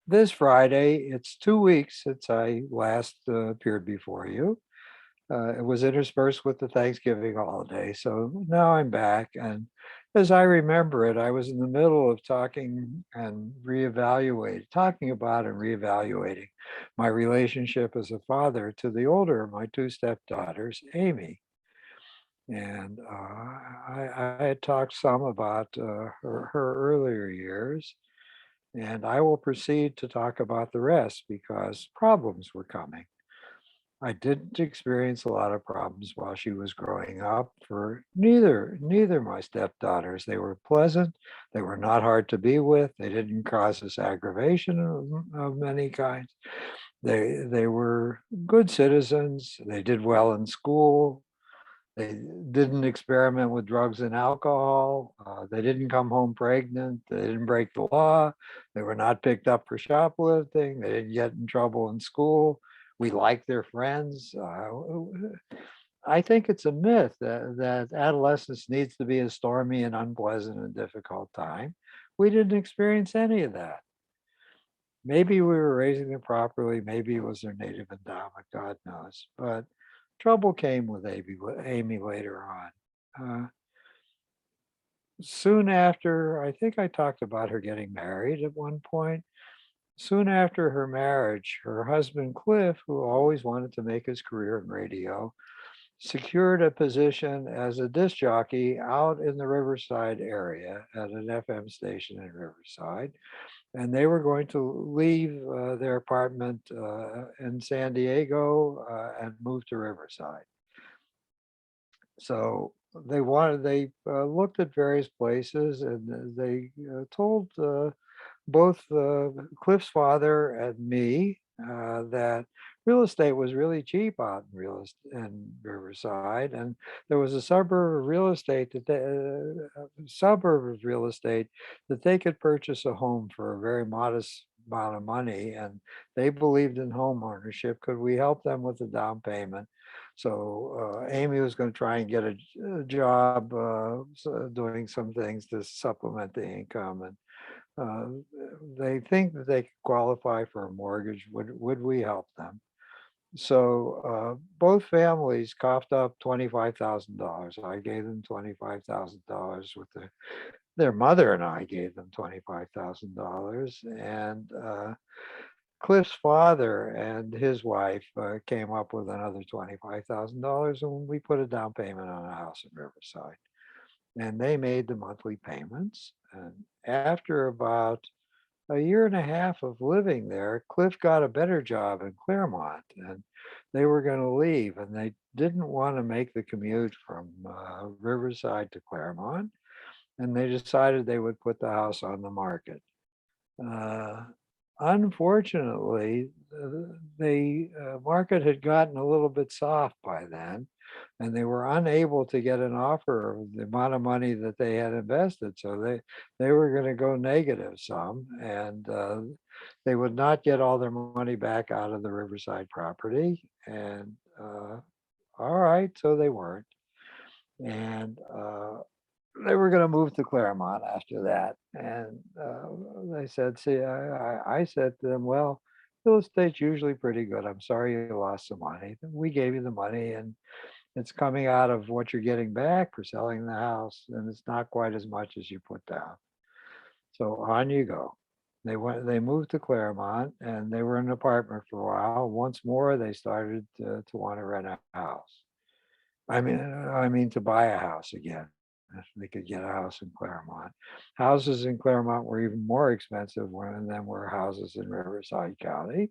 This Friday, it's 2 weeks since I last appeared before you. It was interspersed with the Thanksgiving holiday. So now I'm back. And as I remember it, I was in the middle of talking about and reevaluating my relationship as a father to the older of my two stepdaughters, Amy. And I had talked some about her earlier years, and I will proceed to talk about the rest because problems were coming. I didn't experience a lot of problems while she was growing up for neither of my stepdaughters. They were pleasant. They were not hard to be with. They didn't cause us aggravation of many kinds. They were good citizens. They did well in school. They didn't experiment with drugs and alcohol. They didn't come home pregnant. They didn't break the law. They were not picked up for shoplifting. They didn't get in trouble in school. We liked their friends. I think it's a myth that adolescence needs to be a stormy and unpleasant and difficult time. We didn't experience any of that. Maybe we were raising them properly. Maybe it was their native endowment. God knows. But trouble came with Amy later on. Uh, Soon after, I think I talked about her getting married at one point. Soon after her marriage, her husband Cliff, who always wanted to make his career in radio, secured a position as a disc jockey out in the Riverside area at an FM station in Riverside. And they were going to leave their apartment in San Diego and move to Riverside. So they looked at various places, and they told both Cliff's father and me that real estate was really cheap out in Riverside, and there was a suburb of real estate that they could purchase a home for a very modest amount of money, and they believed in home ownership. Could we help them with the down payment? So Amy was going to try and get a job doing some things to supplement the income, and uh, they think that they could qualify for a mortgage. Would we help them? So both families coughed up $25,000. I gave them $25,000 with their mother, and I gave them $25,000. And Cliff's father and his wife came up with another $25,000, and we put a down payment on a house in Riverside. And they made the monthly payments. And after about a year and a half of living there, Cliff got a better job in Claremont, and they were going to leave, and they didn't want to make the commute from Riverside to Claremont, and they decided they would put the house on the market. Uh, Unfortunately, the market had gotten a little bit soft by then, and they were unable to get an offer of the amount of money that they had invested. So they were going to go negative some, and they would not get all their money back out of the Riverside property. And all right, so they weren't. And they were going to move to Claremont after that. And they said, see, I said to them, well, real estate's usually pretty good. I'm sorry you lost some money. We gave you the money, and it's coming out of what you're getting back for selling the house. And it's not quite as much as you put down. So on you go. They moved to Claremont, and they were in an apartment for a while. Once more, they started to want to rent a house. I mean to buy a house again. If they could get a house in Claremont. Houses in Claremont were even more expensive than were houses in Riverside County.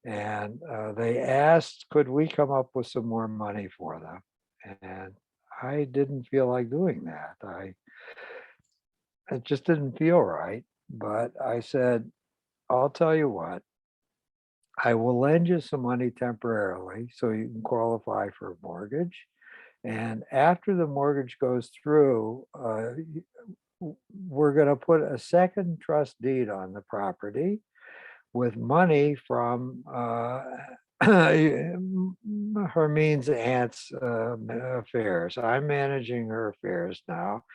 And they asked, could we come up with some more money for them? And I didn't feel like doing that. It just didn't feel right. But I said, I'll tell you what, I will lend you some money temporarily so you can qualify for a mortgage. And after the mortgage goes through, we're going to put a second trust deed on the property with money from Hermine's aunt's affairs. I'm managing her affairs now.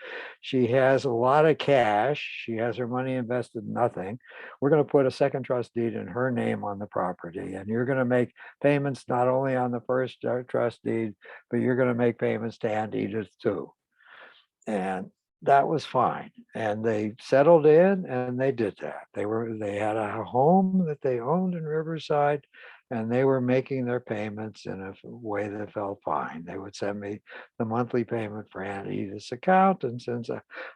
She has a lot of cash. She has her money invested in nothing. We're going to put a second trust deed in her name on the property, and you're going to make payments not only on the first trust deed, but you're going to make payments to Aunt Edith too. And that was fine. And they settled in and they did that. They had a home that they owned in Riverside, and they were making their payments in a way that felt fine. They would send me the monthly payment for Aunt Edith's account. And since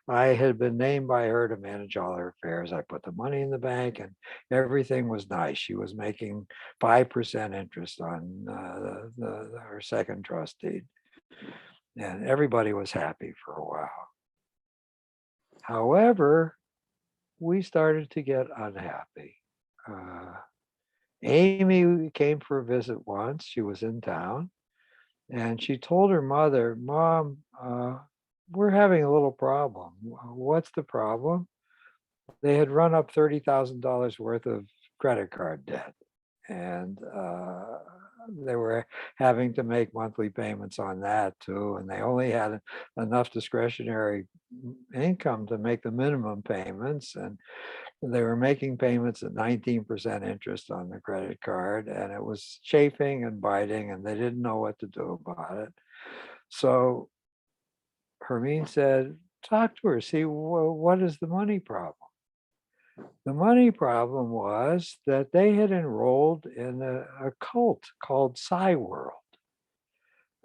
I had been named by her to manage all her affairs, I put the money in the bank and everything was nice. She was making 5% interest on her second trust deed. And everybody was happy for a while. However, we started to get unhappy. Uh, Amy came for a visit once. She was in town, and she told her mother, "Mom, we're having a little problem." What's the problem? They had run up $30,000 worth of credit card debt, and they were having to make monthly payments on that too, and they only had enough discretionary income to make the minimum payments, and they were making payments at 19% interest on the credit card, and it was chafing and biting, and they didn't know what to do about it. So Hermine said, talk to her, see what is the money problem. The money problem was that they had enrolled in a cult called Psy World.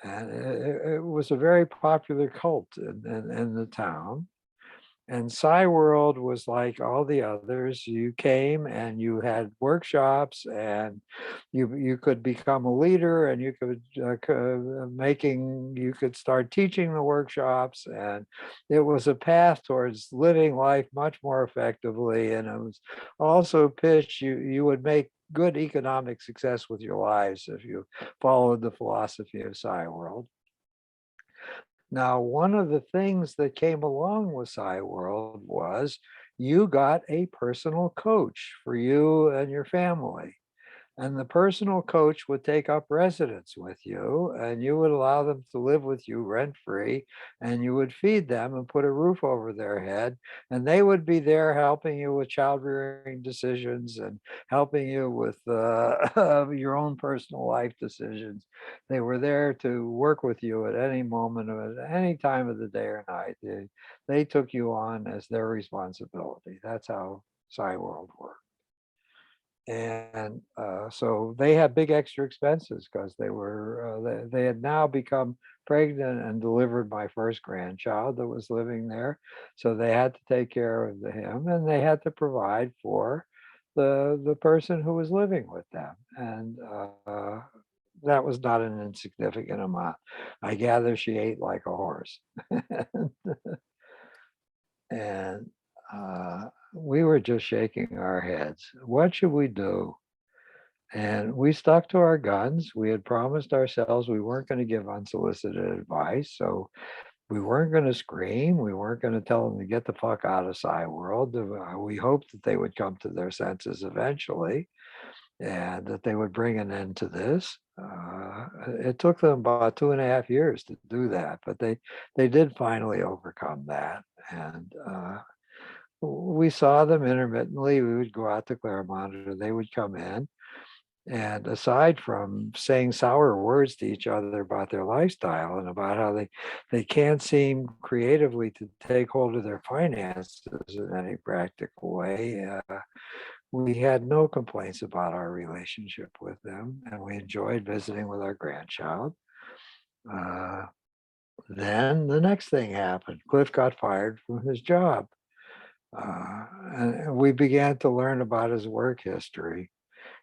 And it was a very popular cult in the town. And Psy World was like all the others. You came and you had workshops, and you could become a leader, and you could you could start teaching the workshops, and it was a path towards living life much more effectively. And it was also pitched you would make good economic success with your lives if you followed the philosophy of Psy World. Now, one of the things that came along with World was you got a personal coach for you and your family. And the personal coach would take up residence with you, and you would allow them to live with you rent free, and you would feed them and put a roof over their head. And they would be there helping you with child rearing decisions and helping you with your own personal life decisions. They were there to work with you at any moment, at any time of the day or night. They took you on as their responsibility. That's how World worked. And so they had big extra expenses because they had now become pregnant and delivered my first grandchild that was living there. So they had to take care of him, and they had to provide for the person who was living with them. And that was not an insignificant amount. I gather she ate like a horse. And we were just shaking our heads. What should we do? And we stuck to our guns. We had promised ourselves we weren't going to give unsolicited advice. So we weren't going to scream. We weren't going to tell them to get the fuck out of Psy World. We hoped that they would come to their senses eventually and that they would bring an end to this. It took them about 2.5 years to do that, but they did finally overcome that. And we saw them intermittently. We would go out to Claremont, or they would come in. And aside from saying sour words to each other about their lifestyle and about how they can't seem creatively to take hold of their finances in any practical way, we had no complaints about our relationship with them, and we enjoyed visiting with our grandchild. Uh, then the next thing happened. Cliff got fired from his job. And we began to learn about his work history.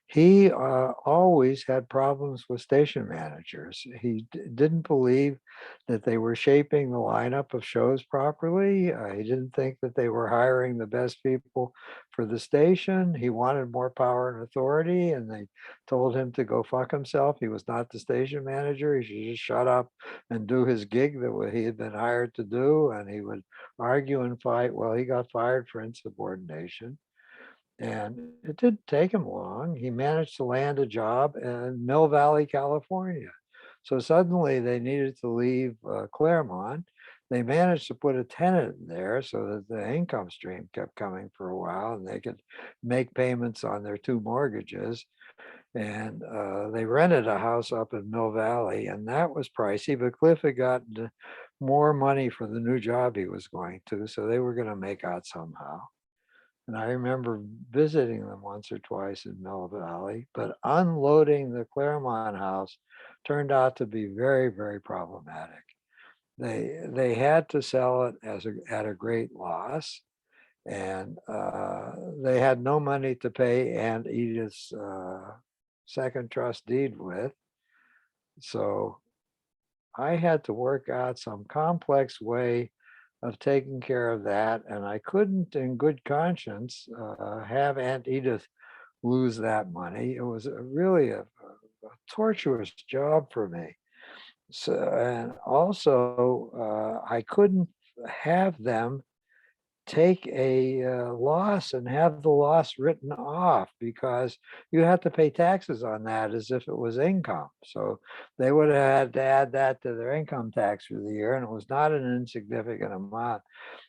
He always had problems with station managers. He didn't believe that they were shaping the lineup of shows properly. He didn't think that they were hiring the best people for the station. He wanted more power and authority, and they told him to go fuck himself. He was not the station manager. He should just shut up and do his gig that he had been hired to do. And he would argue and fight. Well, he got fired for insubordination. And it didn't take him long. He managed to land a job in Mill Valley, California. So suddenly they needed to leave Claremont. They managed to put a tenant in there so that the income stream kept coming for a while and they could make payments on their two mortgages. And they rented a house up in Mill Valley, and that was pricey, but Cliff had gotten more money for the new job he was going to, so they were going to make out somehow. And I remember visiting them once or twice in Mill Valley, but unloading the Claremont house turned out to be very, very problematic. They had to sell it at a great loss, and they had no money to pay Aunt Edith's second trust deed with. So I had to work out some complex way of taking care of that, and I couldn't, in good conscience, have Aunt Edith lose that money. It was really a torturous job for me. So, and also, I couldn't have them take a loss and have the loss written off because you have to pay taxes on that as if it was income. So they would have had to add that to their income tax for the year, and it was not an insignificant amount.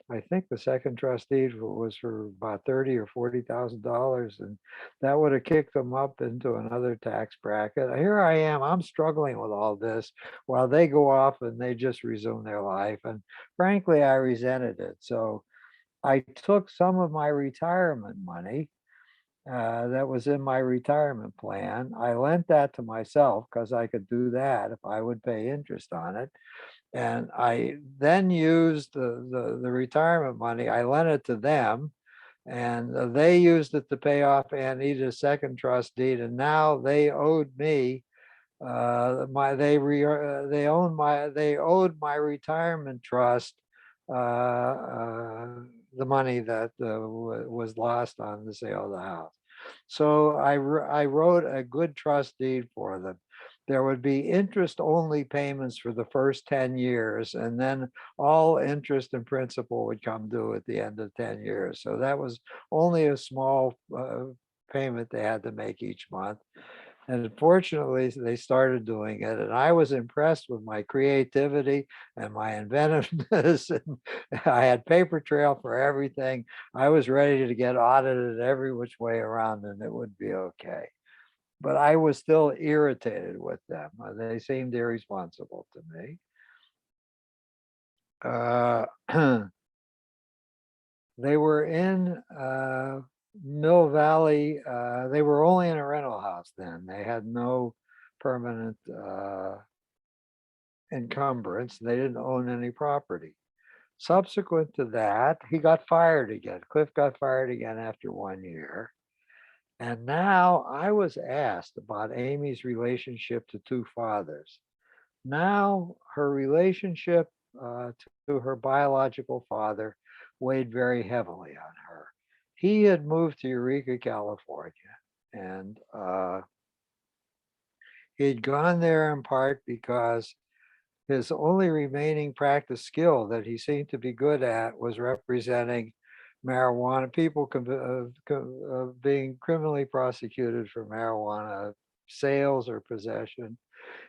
I think the second trustee was for about 30 or $40,000, and that would have kicked them up into another tax bracket. Here I am, I'm struggling with all this while they go off and they just resume their life. And frankly, I resented it. So I took some of my retirement money that was in my retirement plan. I lent that to myself because I could do that if I would pay interest on it. And I then used the retirement money. I lent it to them, and they used it to pay off Aunt Edith's second trust deed. And now they owed me they owed my retirement trust the money that was lost on the sale of the house. So I wrote a good trust deed for them. There would be interest only payments for the first 10 years, and then all interest and principal would come due at the end of 10 years. So that was only a small payment they had to make each month. And fortunately, they started doing it. And I was impressed with my creativity and my inventiveness. And I had paper trail for everything. I was ready to get audited every which way around, and it would be okay. But I was still irritated with them. They seemed irresponsible to me. Uh, they were in Mill Valley. They were only in a rental house then. They had no permanent encumbrance. They didn't own any property. Subsequent to that, he got fired again. Cliff got fired again after 1 year. And now I was asked about Amy's relationship to two fathers. Now her relationship to her biological father weighed very heavily on her. He had moved to Eureka, California, and he'd gone there in part because his only remaining practice skill that he seemed to be good at was representing marijuana, people being criminally prosecuted for marijuana sales or possession,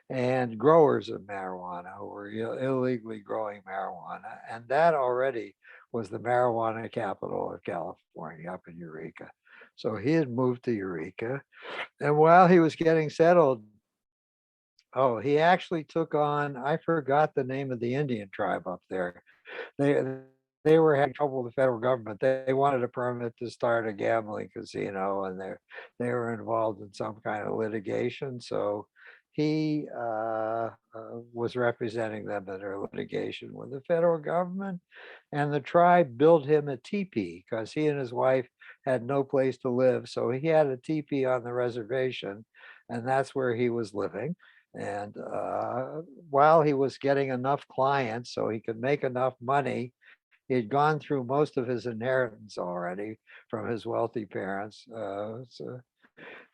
and growers of marijuana who were illegally growing marijuana. And that already was the marijuana capital of California, up in Eureka. So he had moved to Eureka. And while he was getting settled, oh, he actually took on, I forgot the name of the Indian tribe up there. They they were having trouble with the federal government. They wanted a permit to start a gambling casino, and they were involved in some kind of litigation. So he was representing them in their litigation with the federal government, and the tribe built him a teepee because he and his wife had no place to live. So he had a teepee on the reservation, and that's where he was living. And while he was getting enough clients so he could make enough money, he had gone through most of his inheritance already from his wealthy parents.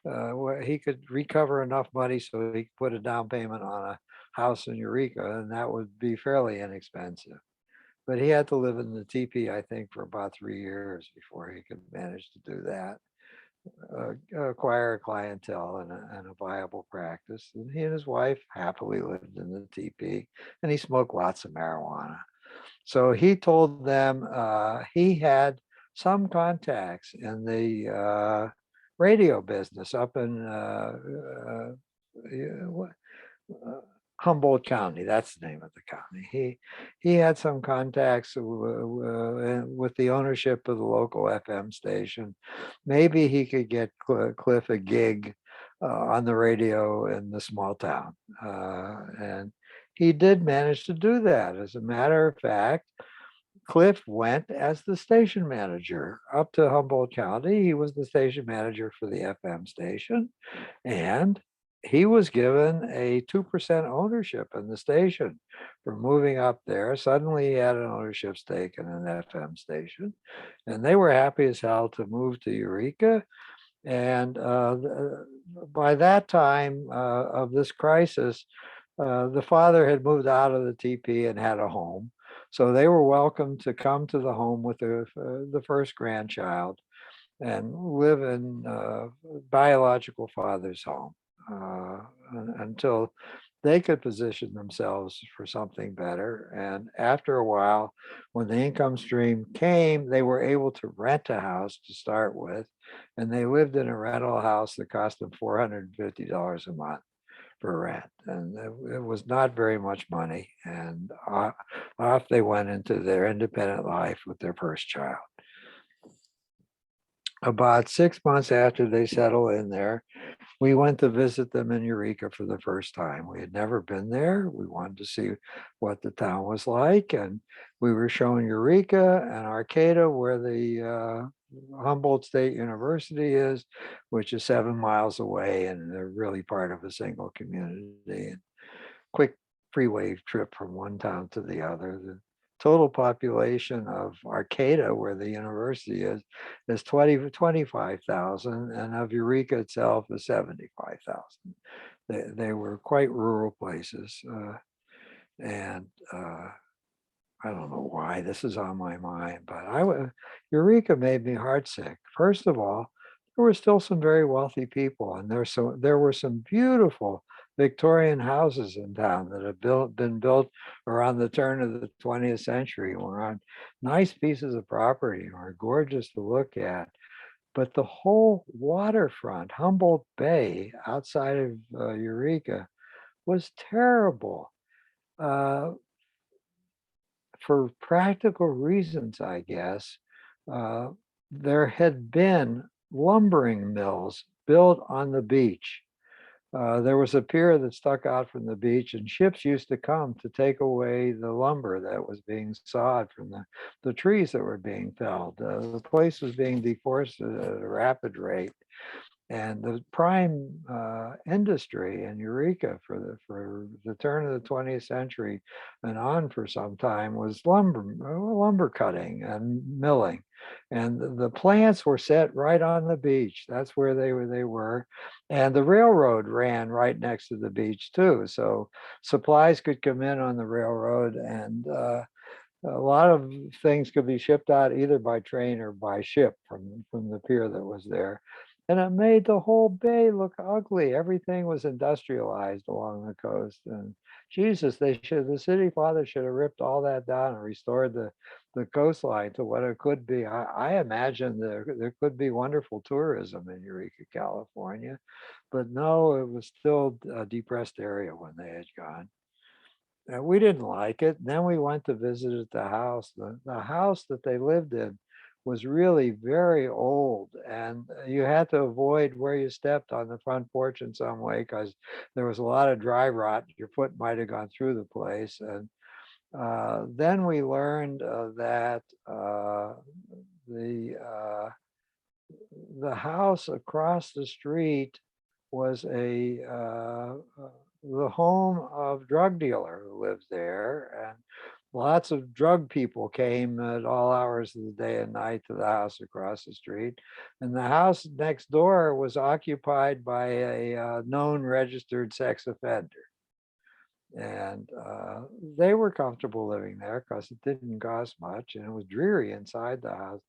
Where he could recover enough money so he could put a down payment on a house in Eureka, and that would be fairly inexpensive. But he had to live in the teepee, I think, for about 3 years before he could manage to do that. acquire a clientele and a viable practice. And he and his wife happily lived in the teepee, and he smoked lots of marijuana. So he told them he had some contacts in the radio business up in yeah, uh, Humboldt County. That's the name of the county. He had some contacts with the ownership of the local FM station. Maybe he could get Cliff a gig on the radio in the small town, and he did manage to do that. As a matter of fact, Cliff went as the station manager up to Humboldt County. He was the station manager for the FM station, and he was given a 2% ownership in the station for moving up there. Suddenly he had an ownership stake in an FM station, and they were happy as hell to move to Eureka. And by that time of this crisis, the father had moved out of the TP and had a home. So they were welcome to come to the home with the first grandchild and live in biological father's home until they could position themselves for something better. And after a while, when the income stream came, they were able to rent a house to start with. And they lived in a rental house that cost them $450 a month for rent. And it was not very much money. And off they went into their independent life with their first child. About 6 months after they settled in there, we went to visit them in Eureka for the first time. We had never been there. We wanted to see what the town was like. And we were shown Eureka and Arcata, where the Humboldt State University is, which is 7 miles away, and they're really part of a single community. And quick freeway trip from one town to the other. The total population of Arcata, where the university is 25,000, and of Eureka itself is 75,000. They were quite rural places. And I don't know why this is on my mind, but Eureka made me heartsick. First of all, there were still some very wealthy people, and there were some beautiful Victorian houses in town that have been built around the turn of the 20th century. Were on nice pieces of property and were gorgeous to look at. But the whole waterfront, Humboldt Bay outside of Eureka, was terrible. Uh, for practical reasons, I guess, uh, there had been lumbering mills built on the beach. There was a pier that stuck out from the beach, and ships used to come to take away the lumber that was being sawed from the trees that were being felled. The place was being deforested at a rapid rate. And the prime industry in Eureka for the turn of the 20th century and on for some time was lumber cutting and milling, and the plants were set right on the beach. That's where they were, and the railroad ran right next to the beach too. So supplies could come in on the railroad, and a lot of things could be shipped out either by train or by ship from the pier that was there. And it made the whole bay look ugly. Everything was industrialized along the coast. And Jesus, the city father should have ripped all that down and restored the coastline to what it could be. I imagine there could be wonderful tourism in Eureka, California, but no, it was still a depressed area when they had gone. And we didn't like it. Then we went to visit at the house. The house that they lived in was really very old, and you had to avoid where you stepped on the front porch in some way because there was a lot of dry rot. Your foot might have gone through the place. And then we learned that the the house across the street was the home of drug dealer who lives there, and lots of drug people came at all hours of the day and night to the house across the street. And the house next door was occupied by a known registered sex offender. And they were comfortable living there because it didn't cost much and it was dreary inside the house.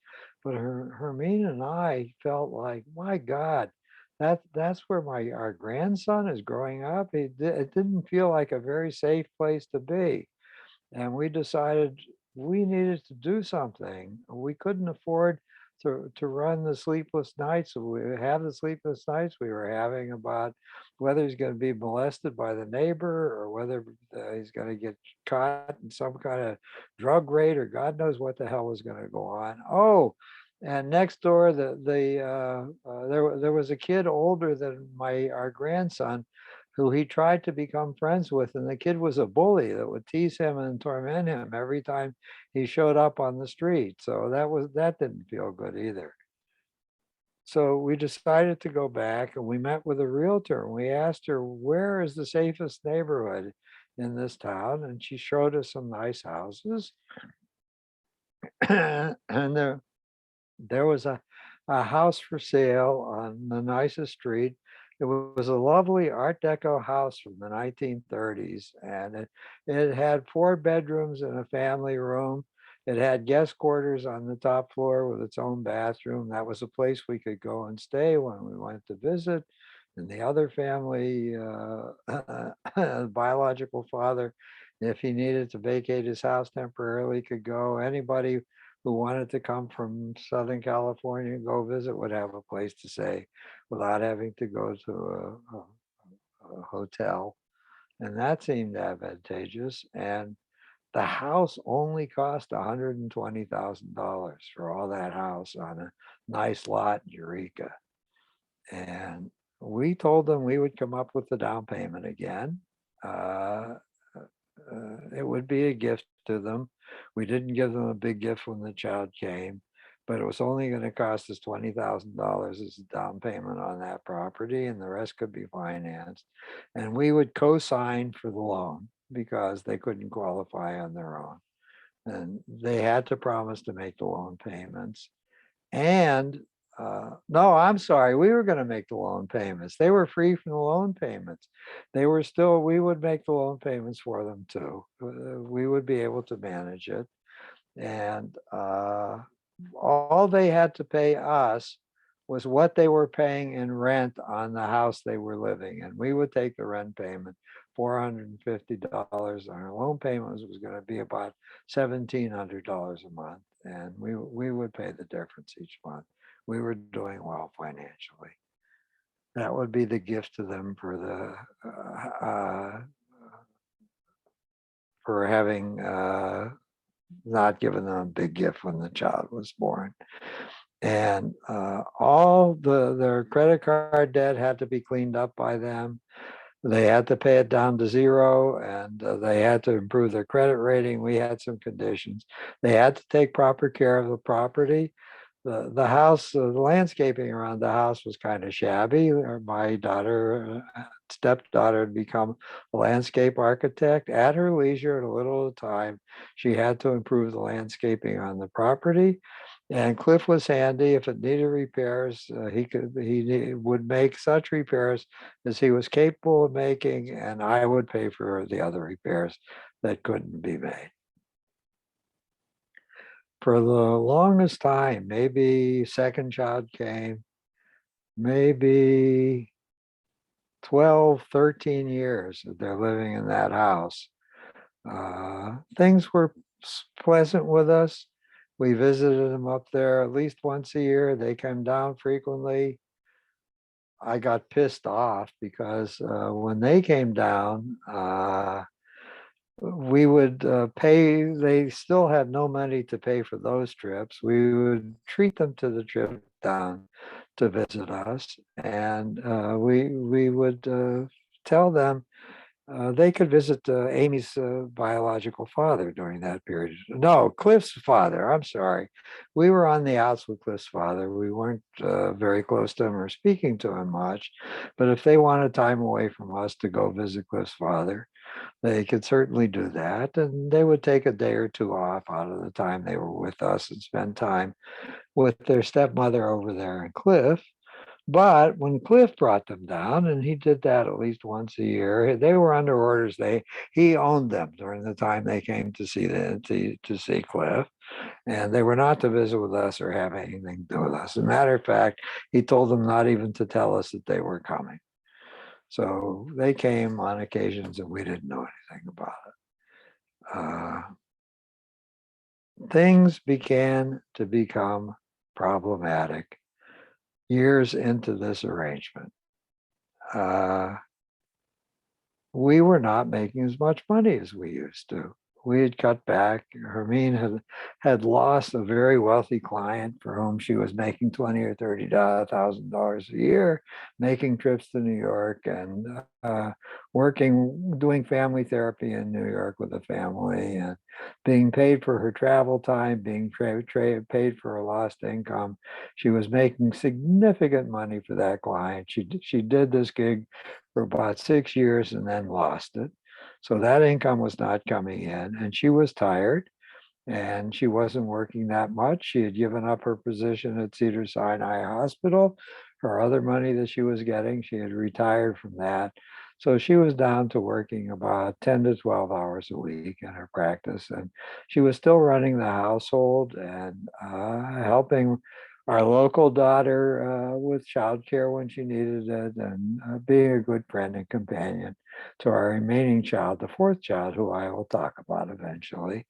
But Hermine and I felt like, my God, that's where our grandson is growing up. It didn't feel like a very safe place to be. And we decided we needed to do something. We couldn't afford to run the sleepless nights. We have the sleepless nights we were having about whether he's going to be molested by the neighbor or whether he's going to get caught in some kind of drug raid or God knows what the hell was going to go on. Oh, and next door, there was a kid older than my our grandson who he tried to become friends with. And the kid was a bully that would tease him and torment him every time he showed up on the street. So that didn't feel good either. So we decided to go back and we met with a realtor and we asked her, where is the safest neighborhood in this town? And she showed us some nice houses. And there was a house for sale on the nicest street. It was a lovely Art Deco house from the 1930s, and it had 4 bedrooms and a family room. It had guest quarters on the top floor with its own bathroom. That was a place we could go and stay when we went to visit. And the other family, biological father, if he needed to vacate his house temporarily, could go. Anybody who wanted to come from Southern California and go visit would have a place to stay without having to go to a hotel. And that seemed advantageous. And the house only cost $120,000 for all that house on a nice lot in Eureka. And we told them we would come up with the down payment again. Uh, it would be a gift to them. We didn't give them a big gift when the child came, but it was only going to cost us $20,000 as a down payment on that property, and the rest could be financed. And we would co-sign for the loan because they couldn't qualify on their own. And they had to promise to make the loan payments. And no, I'm sorry, we were going to make the loan payments. They were free from the loan payments. We would make the loan payments for them too. We would be able to manage it. And all they had to pay us was what they were paying in rent on the house they were living in. We would take the rent payment, $450. Our loan payment was going to be about $1,700 a month, and we would pay the difference each month. We were doing well financially. That would be the gift to them for having not given them a big gift when the child was born. And all their credit card debt had to be cleaned up by them. They had to pay it down to zero, and they had to improve their credit rating. We had some conditions. They had to take proper care of the property. The house, the landscaping around the house was kind of shabby. My stepdaughter had become a landscape architect at her leisure at a little at a time. She had to improve the landscaping on the property. And Cliff was handy. If it needed repairs, he would make such repairs as he was capable of making, and I would pay for the other repairs that couldn't be made. For the longest time, maybe second child came, maybe 12, 13 years that they're living in that house. Things were pleasant with us. We visited them up there at least once a year. They came down frequently. I got pissed off because when they came down, we would pay, they still had no money to pay for those trips. We would treat them to the trip down to visit us. And we would tell them they could visit Amy's biological father during that period. No, Cliff's father. I'm sorry. We were on the outs with Cliff's father. We weren't very close to him or speaking to him much. But if they wanted time away from us to go visit Cliff's father, they could certainly do that. And they would take a day or two off out of the time they were with us and spend time with their stepmother over there in Cliff. But when Cliff brought them down, and he did that at least once a year, they were under orders. He owned them during the time they came to see to see Cliff, and they were not to visit with us or have anything to do with us. As a matter of fact, he told them not even to tell us that they were coming. So they came on occasions, and we didn't know anything about it. Things began to become problematic years into this arrangement. Uh, we were not making as much money as we used to. We had cut back. Hermine had lost a very wealthy client for whom she was making $20,000 or $30,000 a year, making trips to New York and doing family therapy in New York with a family, and being paid for her travel time, being paid for her lost income. She was making significant money for that client. She did this gig for about 6 years and then lost it. So that income was not coming in, and she was tired, and she wasn't working that much. She had given up her position at Cedar Sinai Hospital. Her other money that she was getting, she had retired from that. So she was down to working about 10 to 12 hours a week in her practice. And she was still running the household and helping our local daughter with childcare when she needed it, and being a good friend and companion to our remaining child, the fourth child, who I will talk about eventually.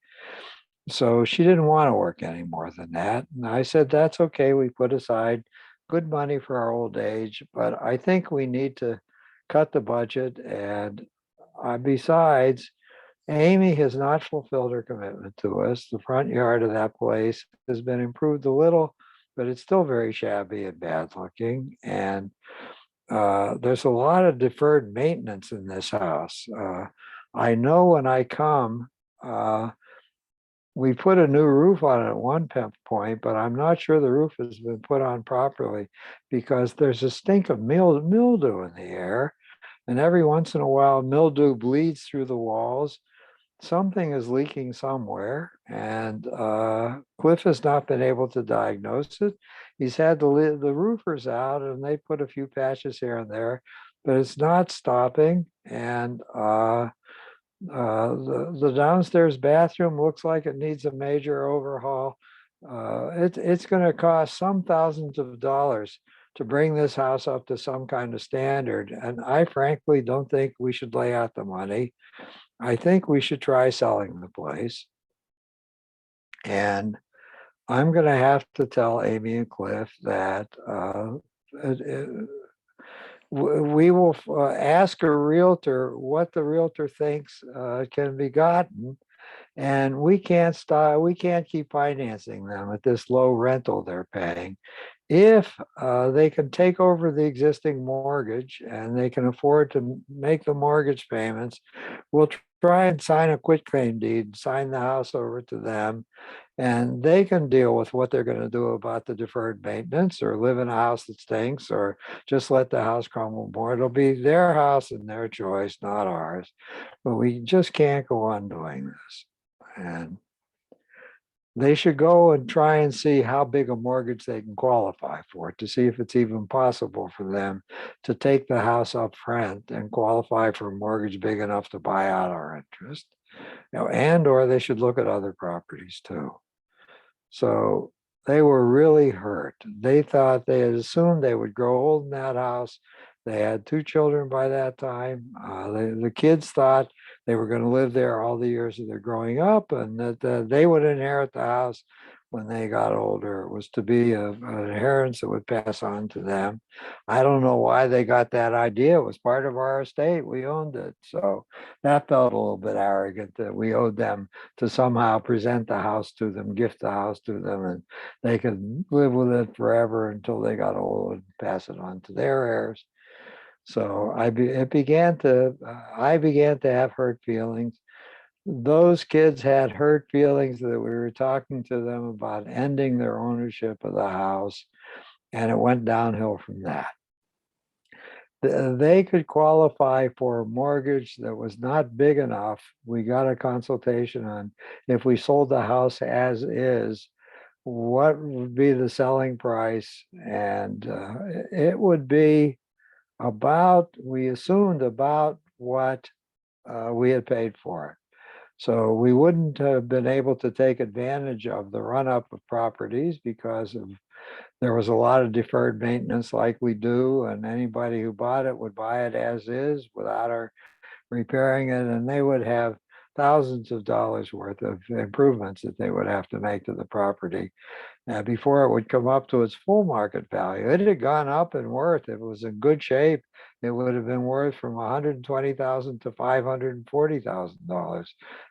So she didn't want to work any more than that. And I said, that's okay. We put aside good money for our old age, but I think we need to cut the budget. And besides, Amy has not fulfilled her commitment to us. The front yard of that place has been improved a little, but it's still very shabby and bad looking. And there's a lot of deferred maintenance in this house. I know when I come, uh, we put a new roof on it at one point, but I'm not sure the roof has been put on properly because there's a stink of mildew in the air. And every once in a while, mildew bleeds through the walls. Something is leaking somewhere, and Cliff has not been able to diagnose it. He's had the roofers out, and they put a few patches here and there, but it's not stopping. And the downstairs bathroom looks like it needs a major overhaul. It's going to cost some thousands of dollars to bring this house up to some kind of standard, and I frankly don't think we should lay out the money. I think we should try selling the place. And I'm going to have to tell Amy and Cliff that we will ask a realtor what the realtor thinks can be gotten. And we can't keep financing them at this low rental they're paying. If they can take over the existing mortgage and they can afford to make the mortgage payments, we'll try and sign a quitclaim deed, sign the house over to them, and they can deal with what they're going to do about the deferred maintenance, or live in a house that stinks, or just let the house crumble more. It'll be their house and their choice, not ours. But we just can't go on doing this. And they should go and try and see how big a mortgage they can qualify for, to see if it's even possible for them to take the house up front and qualify for a mortgage big enough to buy out our interest. And or they should look at other properties too. So they were really hurt. They thought, they had assumed they would grow old in that house. They had two children by that time. The kids thought they were going to live there all the years of their growing up, and that they would inherit the house when they got older. It was to be an inheritance that would pass on to them. I don't know why they got that idea. It was part of our estate. We owned it. So that felt a little bit arrogant that we owed them to somehow present the house to them, gift the house to them, and they could live with it forever until they got old and pass it on to their heirs. So I began to have hurt feelings. Those kids had hurt feelings that we were talking to them about ending their ownership of the house, and it went downhill from that. They could qualify for a mortgage that was not big enough. We got a consultation on if we sold the house as is, what would be the selling price, and it would be about, we assumed about what we had paid for it. So we wouldn't have been able to take advantage of the run up of properties because of there was a lot of deferred maintenance like we do, and anybody who bought it would buy it as is without our repairing it, and they would have thousands of dollars worth of improvements that they would have to make to the property before it would come up to its full market value. It had gone up in worth. If it was in good shape, it would have been worth from 120,000 to $540,000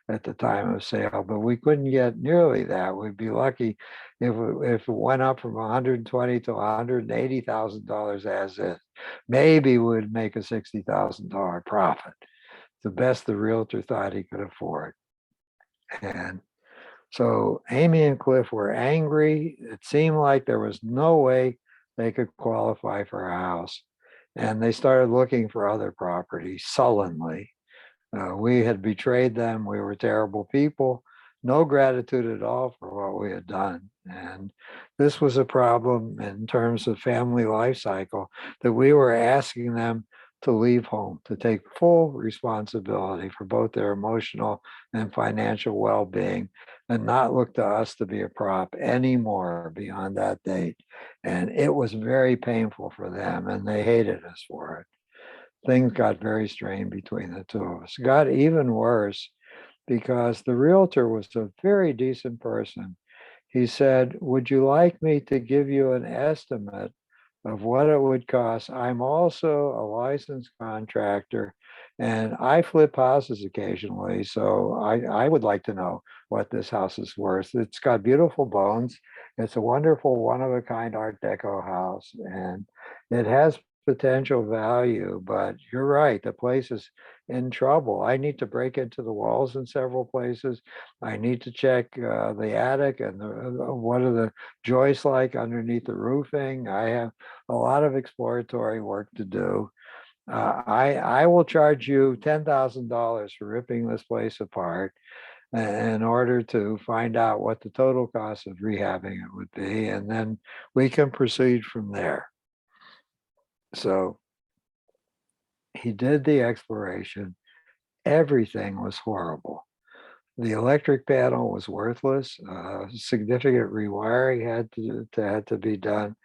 at the time of sale. But we couldn't get nearly that. We'd be lucky if it went up from 120 to $180,000 as is. Maybe we'd make a $60,000 profit. The best the realtor thought he could afford. And so Amy and Cliff were angry. It seemed like there was no way they could qualify for a house. And they started looking for other properties sullenly. We had betrayed them. We were terrible people. No gratitude at all for what we had done. And this was a problem in terms of family life cycle that we were asking them to leave home, to take full responsibility for both their emotional and financial well-being, and not look to us to be a prop anymore beyond that date. And it was very painful for them, and they hated us for it. Things got very strained between the two of us. It got even worse because the realtor was a very decent person. He said, "Would you like me to give you an estimate of what it would cost? I'm also a licensed contractor and I flip houses occasionally. So I would like to know what this house is worth. It's got beautiful bones. It's a wonderful one of a kind Art Deco house and it has potential value, but you're right, the place is in trouble. I need to break into the walls in several places. I need to check the attic and what are the joists like underneath the roofing. I have a lot of exploratory work to do. I will charge you $10,000 for ripping this place apart in order to find out what the total cost of rehabbing it would be, and then we can proceed from there." So he did the exploration. Everything was horrible. The electric panel was worthless. Significant rewiring had to be done.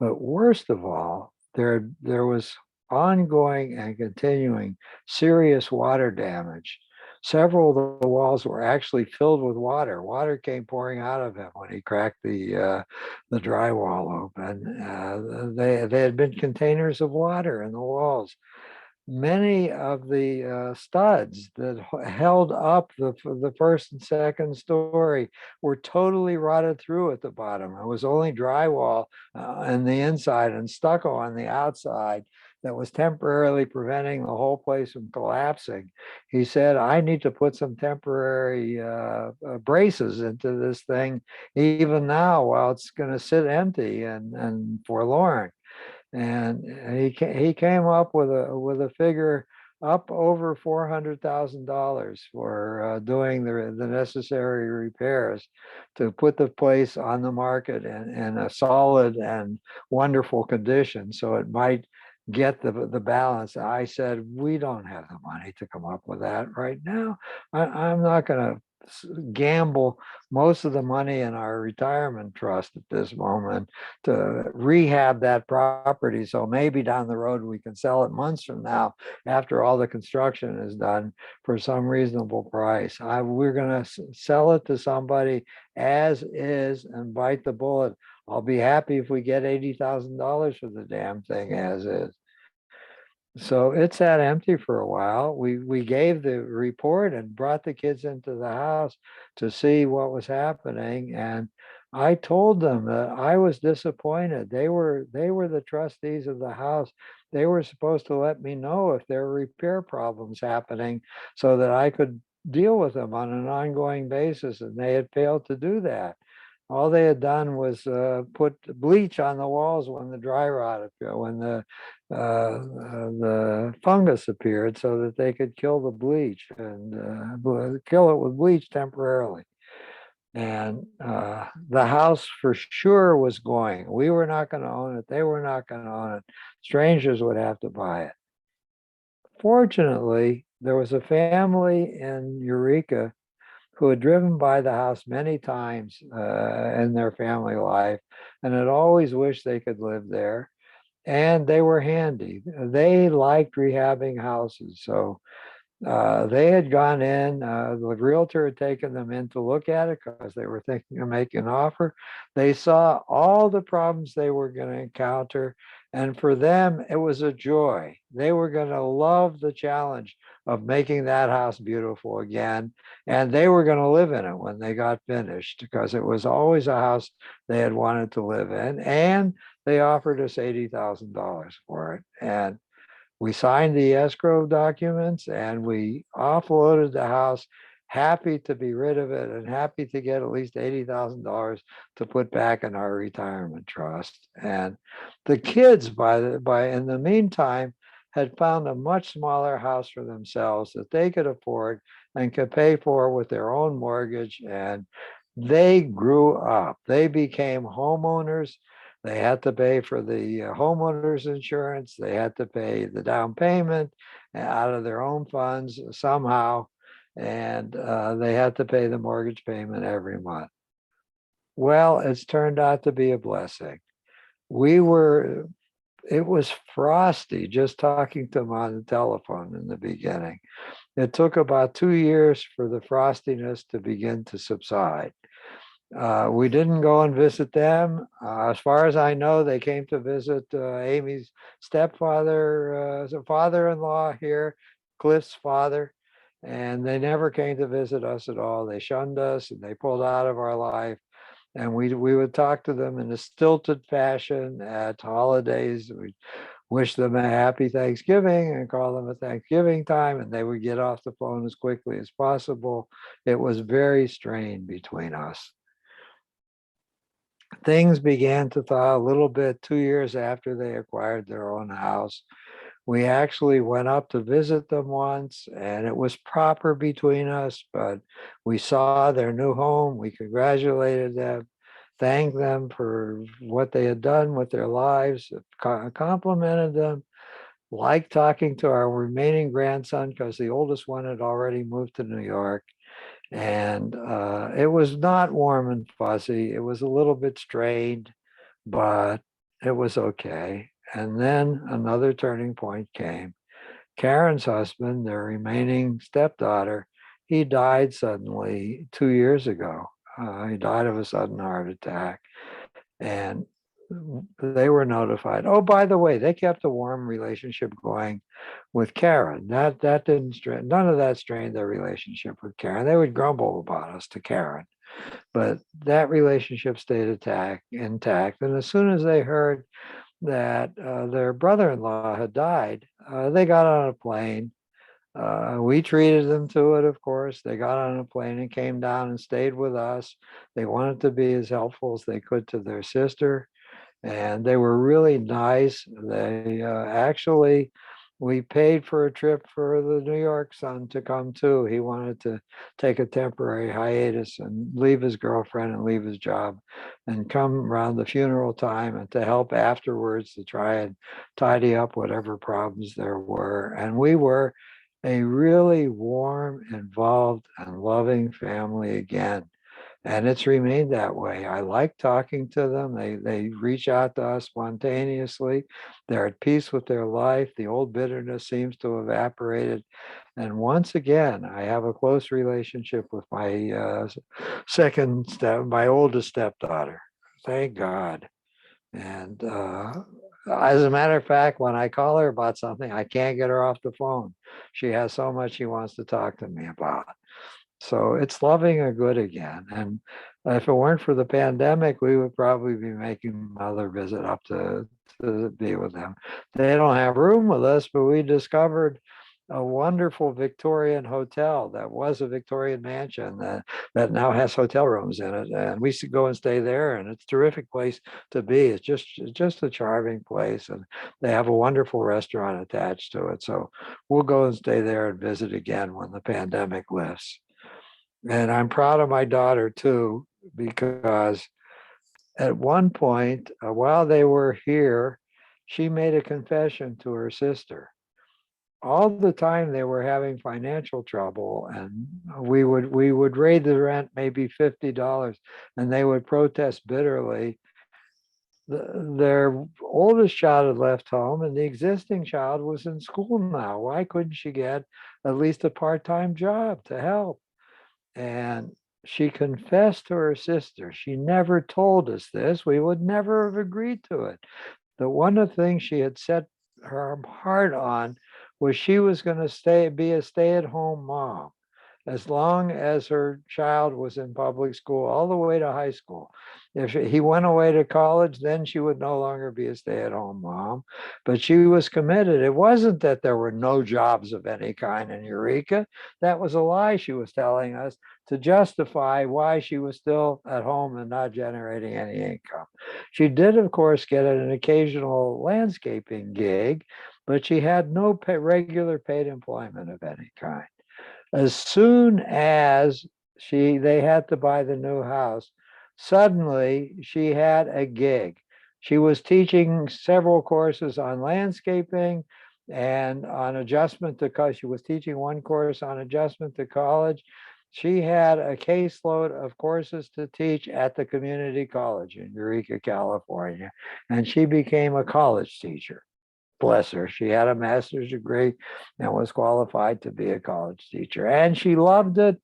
But worst of all, there was ongoing and continuing serious water damage. Several of the walls were actually filled with water. Water came pouring out of them when he cracked the drywall open. They had been containers of water in the walls. Many of the studs that held up the first and second story were totally rotted through at the bottom. It was only drywall on the inside and stucco on the outside that was temporarily preventing the whole place from collapsing. He said, "I need to put some temporary braces into this thing even now while it's going to sit empty and forlorn." And he came up with a figure up over $400,000 for doing the necessary repairs to put the place on the market in a solid and wonderful condition, so it might get the balance. I said, "We don't have the money to come up with that right now. I'm not going to gamble most of the money in our retirement trust at this moment to rehab that property. So maybe down the road we can sell it months from now after all the construction is done for some reasonable price. We're going to sell it to somebody as is and bite the bullet. I'll be happy if we get $80,000 for the damn thing as is." So it sat empty for a while. We gave the report and brought the kids into the house to see what was happening. And I told them that I was disappointed. They were the trustees of the house. They were supposed to let me know if there were repair problems happening so that I could deal with them on an ongoing basis. And they had failed to do that. All they had done was put bleach on the walls when the dry rot appeared, when the fungus appeared, so that they could kill the bleach and kill it with bleach temporarily. And the house for sure was going. We were not going to own it. They were not going to own it. Strangers would have to buy it. Fortunately, there was a family in Eureka who had driven by the house many times in their family life and had always wished they could live there. And they were handy. They liked rehabbing houses. So they had gone in, the realtor had taken them in to look at it because they were thinking of making an offer. They saw all the problems they were going to encounter. And for them, it was a joy. They were going to love the challenge of making that house beautiful again. And they were going to live in it when they got finished because it was always a house they had wanted to live in. And they offered us $80,000 for it. And we signed the escrow documents and we offloaded the house, happy to be rid of it and happy to get at least $80,000 to put back in our retirement trust. And the kids, by in the meantime, had found a much smaller house for themselves that they could afford and could pay for with their own mortgage. And they grew up. They became homeowners. They had to pay for the homeowners insurance. They had to pay the down payment out of their own funds somehow. And they had to pay the mortgage payment every month. Well, it's turned out to be a blessing. We were, it was frosty just talking to them on the telephone in the beginning. It took about 2 years for the frostiness to begin to subside. We didn't go and visit them. As far as I know, they came to visit Amy's stepfather, father-in-law here, Cliff's father, and they never came to visit us at all. They shunned us and they pulled out of our life. And we would talk to them in a stilted fashion at holidays. We wish them a happy Thanksgiving and call them at Thanksgiving time, and they would get off the phone as quickly as possible. It was very strained between us. Things began to thaw a little bit 2 years after they acquired their own house. We actually went up to visit them once, and it was proper between us, but we saw their new home. We congratulated them, thanked them for what they had done with their lives, complimented them, liked talking to our remaining grandson because the oldest one had already moved to New York. And it was not warm and fuzzy. It was a little bit strained, but it was okay. And then another turning point came. Karen's husband, their remaining stepdaughter, he died suddenly 2 years ago. He died of a sudden heart attack. And they were notified. Oh, by the way, they kept a warm relationship going with Karen. That didn't strain, none of that strained their relationship with Karen. They would grumble about us to Karen, but that relationship stayed intact. And as soon as they heard that their brother-in-law had died, they got on a plane. We treated them to it, of course. They got on a plane and came down and stayed with us. They wanted to be as helpful as they could to their sister, and they were really nice. They actually, we paid for a trip for the New York son to come too. He wanted to take a temporary hiatus and leave his girlfriend and leave his job and come around the funeral time and to help afterwards to try and tidy up whatever problems there were. And we were a really warm, involved, and loving family again. And it's remained that way. I like talking to them. They reach out to us spontaneously. They're at peace with their life. The old bitterness seems to have evaporated. And once again, I have a close relationship with my my oldest stepdaughter. Thank God. And as a matter of fact, when I call her about something, I can't get her off the phone. She has so much she wants to talk to me about. So it's loving a good again. And if it weren't for the pandemic, we would probably be making another visit up to be with them. They don't have room with us, but we discovered a wonderful Victorian hotel that was a Victorian mansion that now has hotel rooms in it. And we used to go and stay there, and it's a terrific place to be. It's just a charming place. And they have a wonderful restaurant attached to it. So we'll go and stay there and visit again when the pandemic lifts. And I'm proud of my daughter too, because at one point, while they were here, she made a confession to her sister. All the time they were having financial trouble, and we would raise the rent maybe $50, and they would protest bitterly. Their oldest child had left home, and the existing child was in school now. Why couldn't she get at least a part-time job to help? And she confessed to her sister. She never told us this. We would never have agreed to it. That one of the things she had set her heart on was she was going to be a stay-at-home mom as long as her child was in public school, all the way to high school. If he went away to college, then she would no longer be a stay at home mom. But she was committed. It wasn't that there were no jobs of any kind in Eureka. That was a lie she was telling us to justify why she was still at home and not generating any income. She did, of course, get an occasional landscaping gig, but she had no regular paid employment of any kind. As soon as they had to buy the new house, suddenly she had a gig. She was teaching several courses on landscaping and on adjustment to college. She was teaching one course on adjustment to college. She had a caseload of courses to teach at the community college in Eureka, California, and she became a college teacher. Bless her. She had a master's degree and was qualified to be a college teacher. And she loved it,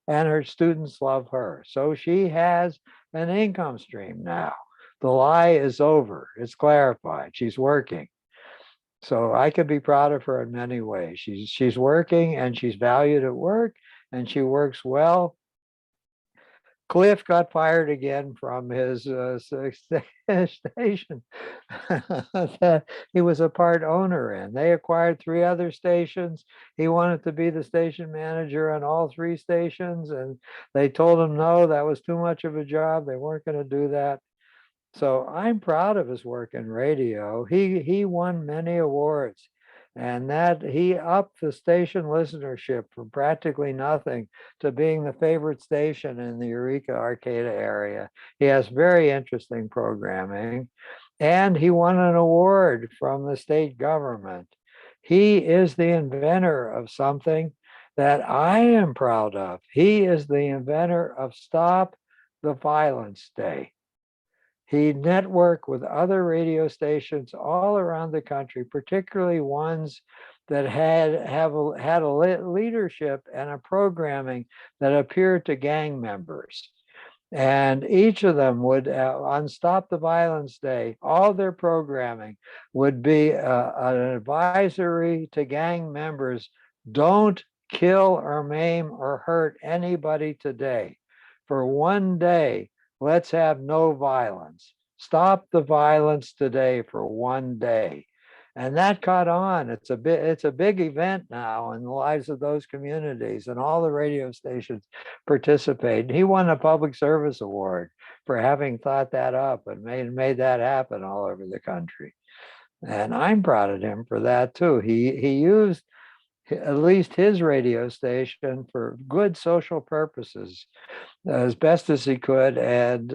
and her students love her. So she has an income stream now. The lie is over. It's clarified. She's working. So I could be proud of her in many ways. She's working, and she's valued at work, and she works well. Cliff got fired again from his station that he was a part owner in. They acquired three other stations. He wanted to be the station manager on all three stations, and they told him no, that was too much of a job. They weren't going to do that. So I'm proud of his work in radio. He won many awards, and that he upped the station listenership from practically nothing to being the favorite station in the Eureka Arcata area. He has very interesting programming, and he won an award from the state government. He is the inventor of something that I am proud of. He is the inventor of Stop the Violence Day. He networked with other radio stations all around the country, particularly ones that had a leadership and a programming that appeared to gang members. And each of them would, on Stop the Violence Day, all their programming would be an advisory to gang members: don't kill or maim or hurt anybody today. For one day, let's have no violence. Stop the violence today for one day. And that caught on. It's a big event now in the lives of those communities, and all the radio stations participate. He won a public service award for having thought that up and made that happen all over the country. And I'm proud of him for that too. He used at least his radio station for good social purposes as best as he could, and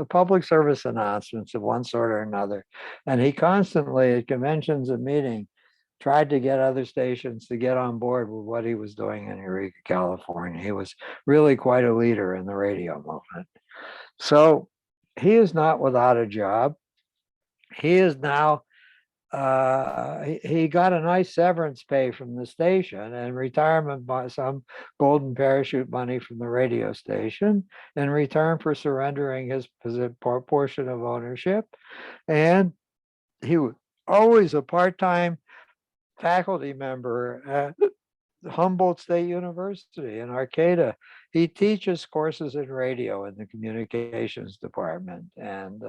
public service announcements of one sort or another. And he constantly at conventions and meetings tried to get other stations to get on board with what he was doing in Eureka, California. He was really quite a leader in the radio movement. So he is not without a job. He is now he got a nice severance pay from the station and retirement by some golden parachute money from the radio station in return for surrendering his portion of ownership. And he was always a part-time faculty member at Humboldt State University in Arcata. He teaches courses in radio in the communications department, and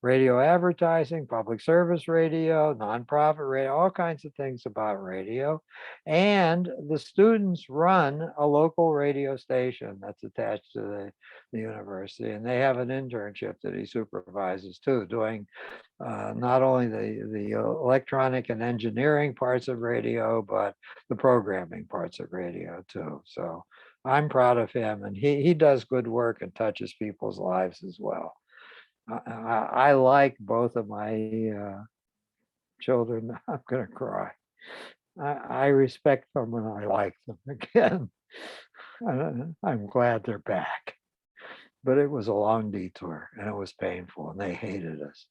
radio advertising, public service radio, nonprofit radio, all kinds of things about radio. And the students run a local radio station that's attached to the university, and they have an internship that he supervises too, doing not only the electronic and engineering parts of radio, but the programming parts of radio too. So I'm proud of him, and he does good work and touches people's lives as well. I like both of my children. I'm gonna cry. I respect them and I like them again. I'm glad they're back, but it was a long detour and it was painful and they hated us.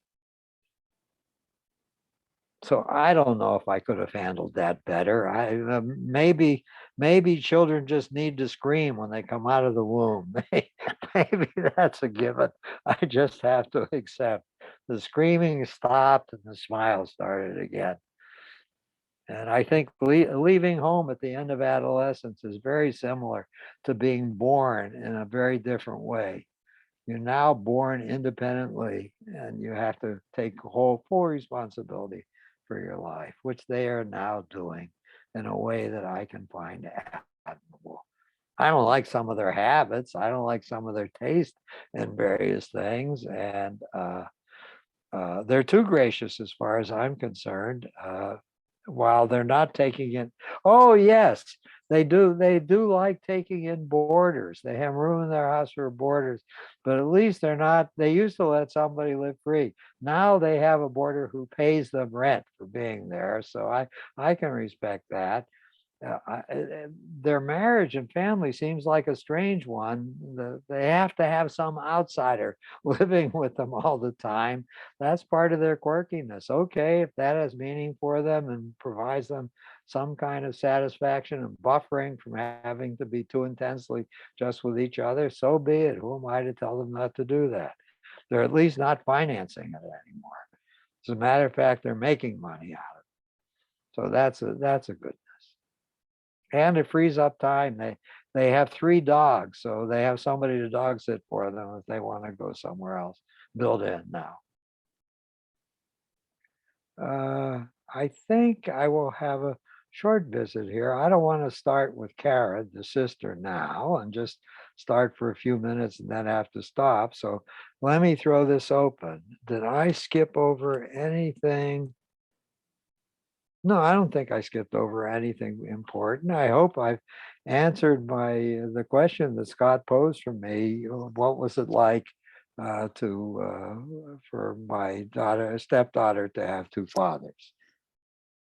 So I don't know if I could have handled that better. Maybe children just need to scream when they come out of the womb. Maybe that's a given. I just have to accept. The screaming stopped and the smile started again. And I think leaving home at the end of adolescence is very similar to being born in a very different way. You're now born independently and you have to take full responsibility for your life, which they are now doing in a way that I can find admirable. I don't like some of their habits. I don't like some of their taste in various things. And they're too gracious as far as I'm concerned. While they're not taking in, oh yes, they do. They do like taking in boarders. They have room in their house for boarders, but at least they're not. They used to let somebody live free. Now they have a boarder who pays them rent for being there. So I can respect that. Their marriage and family seems like a strange one. They have to have some outsider living with them all the time. That's part of their quirkiness. Okay, if that has meaning for them and provides them some kind of satisfaction and buffering from having to be too intensely just with each other, so be it. Who am I to tell them not to do that? They're at least not financing it anymore. As a matter of fact, they're making money out of it. So that's a good, and it frees up time. They have 3 dogs, so they have somebody to dog sit for them if they want to go somewhere else. Built in now. I think I will have a short visit here. I don't want to start with Kara, the sister, now, and just start for a few minutes and then have to stop. So let me throw this open. Did I skip over anything? No, I don't think I skipped over anything important. I hope I've answered the question that Scott posed for me. What was it like to for my stepdaughter to have 2 fathers?